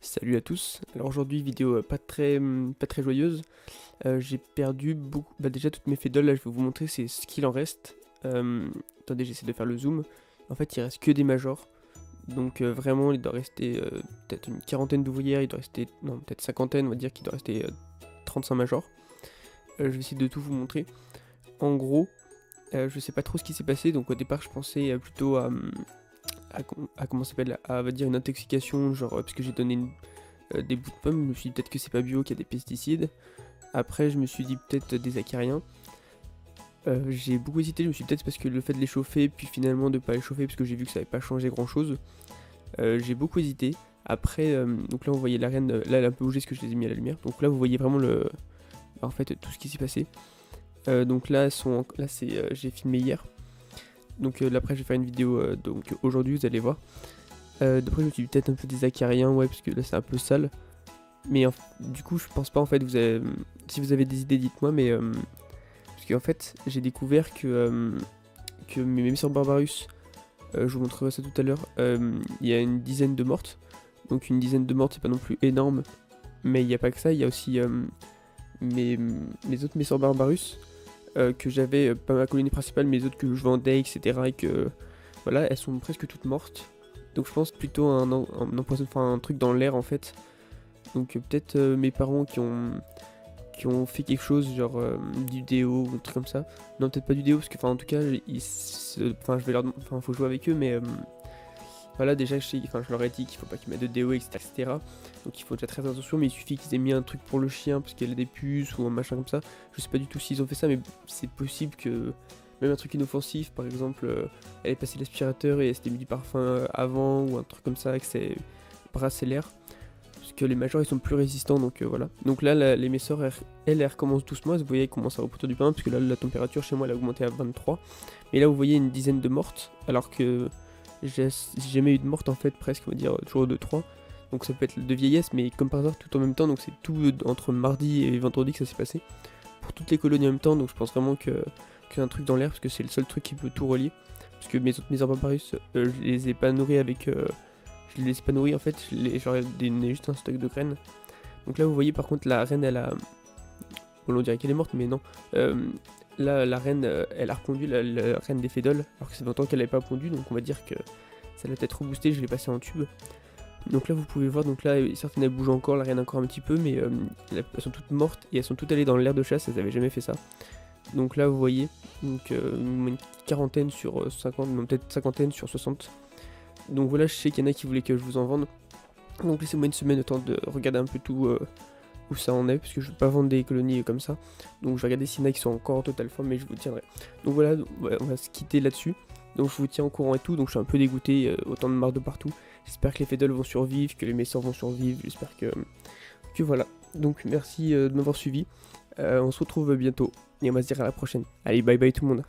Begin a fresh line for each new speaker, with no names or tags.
Salut à tous. Alors aujourd'hui vidéo pas très joyeuse. J'ai perdu beaucoup. Bah déjà toutes mes fédoles là je vais vous montrer c'est ce qu'il en reste. Attendez j'essaie de faire le zoom. En fait il reste que des majors. Donc vraiment il doit rester peut-être une quarantaine d'ouvrières, il doit rester. Non peut-être cinquantaine on va dire qu'il doit rester 35 majors. Je vais essayer de tout vous montrer. En gros, je sais pas trop ce qui s'est passé, donc au départ je pensais plutôt à comment ça s'appelle, à on va dire une intoxication, genre parce que j'ai donné des bouts de pommes, je me suis dit peut-être que c'est pas bio, qu'il y a des pesticides. Après je me suis dit peut-être des acariens. J'ai beaucoup hésité, je me suis dit peut-être parce que le fait de les chauffer, puis finalement de pas les chauffer parce que j'ai vu que ça avait pas changé grand chose. J'ai beaucoup hésité. Après, donc là vous voyez la reine, là elle a un peu bougé parce que je les ai mis à la lumière. Donc là vous voyez vraiment en fait tout ce qui s'est passé. Donc là, là c'est, j'ai filmé hier. Donc là après je vais faire une vidéo donc aujourd'hui vous allez voir. D'après je me suis dit peut-être un peu des acariens, ouais parce que là c'est un peu sale. Mais du coup je pense pas en fait, si vous avez des idées dites-moi, mais parce qu'en fait j'ai découvert que mes Messor Barbarus, je vous montrerai ça tout à l'heure, il y a une dizaine de mortes. Donc une dizaine de mortes c'est pas non plus énorme, mais il n'y a pas que ça, il y a aussi mes autres Messor Barbarus. Que j'avais pas ma colonie principale, mais les autres que je vendais, etc. Et que voilà, elles sont presque toutes mortes. Donc je pense plutôt à un empoisonnement, enfin un truc dans l'air en fait. Donc peut-être mes parents qui ont fait quelque chose, genre du déo ou un truc comme ça. Non, peut-être pas du déo, parce que en tout cas, enfin je vais leur, enfin faut jouer avec eux, mais voilà, déjà je leur ai dit qu'il faut pas qu'ils mettent de déo, etc. Donc il faut déjà très attention, mais il suffit qu'ils aient mis un truc pour le chien parce qu'il a des puces ou un machin comme ça. Je sais pas du tout s'ils ont fait ça, mais c'est possible que même un truc inoffensif, par exemple, elle est passée l'aspirateur et elle s'était mis du parfum avant ou un truc comme ça, que c'est brasser l'air. Parce que les majors ils sont plus résistants, donc voilà. Donc là, les messors, elles recommencent doucement, vous voyez, elles commencent à repousser du pain, parce que là, la température chez moi elle a augmenté à 23. Mais là, vous voyez une dizaine de mortes, alors que j'ai jamais eu de morte en fait, presque, on va dire, toujours 2-3. Donc ça peut être de vieillesse, mais comme par hasard, tout en même temps, donc c'est tout entre mardi et vendredi que ça s'est passé. Pour toutes les colonies en même temps, donc je pense vraiment qu'il y a un truc dans l'air, parce que c'est le seul truc qui peut tout relier. Parce que mes autres Messor Barbarus, je les ai pas nourris avec. Je les laisse pas nourrir en fait, j'aurais donné juste un stock de graines. Donc là vous voyez par contre la reine elle a. Bon on dirait qu'elle est morte mais non. Là la reine elle a repondu, la reine des fédoles, alors que c'est longtemps qu'elle n'avait pas pondu, donc on va dire que ça l'a peut-être reboosté, je l'ai passé en tube. Donc là vous pouvez voir, donc là certaines elles bougent encore, la reine encore un petit peu, mais elles sont toutes mortes et elles sont toutes allées dans l'air de chasse, elles avaient jamais fait ça. Donc là vous voyez, donc une quarantaine sur 50, non peut-être cinquantaine sur 60. Donc voilà, je sais qu'il y en a qui voulaient que je vous en vende. Donc laissez-moi une semaine le temps de regarder un peu tout où ça en est, parce que je ne veux pas vendre des colonies comme ça. Donc je vais regarder s'il y en a qui sont encore en totale forme, mais je vous tiendrai. Donc voilà, on va se quitter là-dessus. Donc je vous tiens au courant et tout, donc je suis un peu dégoûté, autant de marre de partout. J'espère que les fédoles vont survivre, que les messors vont survivre, j'espère que voilà. Donc merci de m'avoir suivi, on se retrouve bientôt, et on va se dire à la prochaine. Allez, bye bye tout le monde.